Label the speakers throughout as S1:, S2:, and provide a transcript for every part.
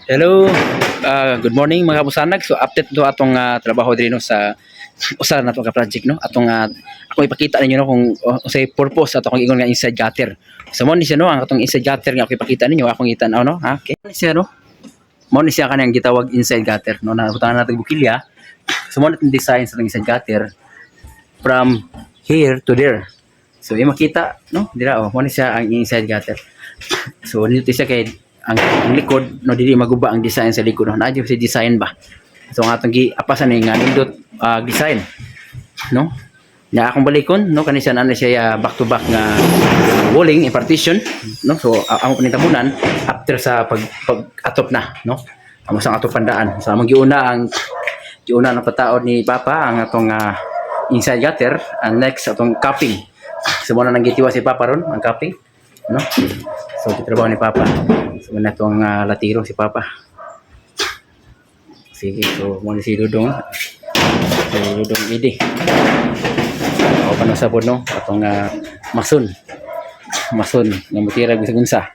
S1: Hello, good morning mga kabusanag. So update do atong trabaho diri no sa usa na to ka project no. Atong ako ipakita ninyo no kung say purpose ato kung ingon nga inside gutter. So mo ni siya no ang atong inside gutter nga ako ipakita ninyo akong itan-aw no. Ha? Okay. Mo ni siya no. Mo ni siya kanang gitawag inside gutter no na butangan natin bukilya. So mo natin design sa inside gutter from here to there. So yung makita no dira mo ni siya ang inside gutter. So dito siya kay ang likod no dili maguba ang design sa likod no adyo si design ba so ang atong giapasan nga nindot design no na akong balikon no kanisa na siya back to back nga walling partition no so ang panitabunan after sa pag atop na no amo sang atop pandaan sa among giuna ng pataod ni Papa ang atong inside gutter ang next atong capping so mo na nang gitiwa si Papa ron ang capping no so gitrabaho ni Papa. So na itong latiro si Papa. Sige, so muna si Dudong. So Dudong Idi. O panasabod no, atong mason. Mason, nga mutira bisag unsa.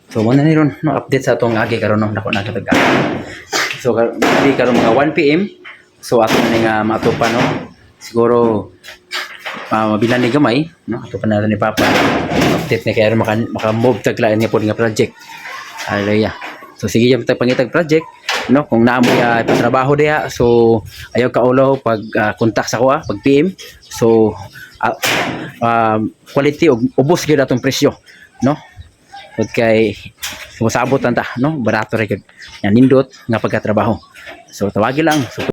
S1: So muna ni ron no update sa atong agi karon no nako nagataga. So di karon mga 1 PM. So atong ning matupa no. Siguro mabilan ni gamay no ato pa natin ni Papa update na kaya maka-move taglaan niya po nga project. Hallelujah. So sige yung pangitag project no kung naamoy trabaho diha so ayaw ka ulo pag kontak sa ko pag PM so quality ug ubos gyud atong presyo no pag kay sumasabot ta no barato ra gyud yan nindot nga pagkatrabaho so tawagi lang so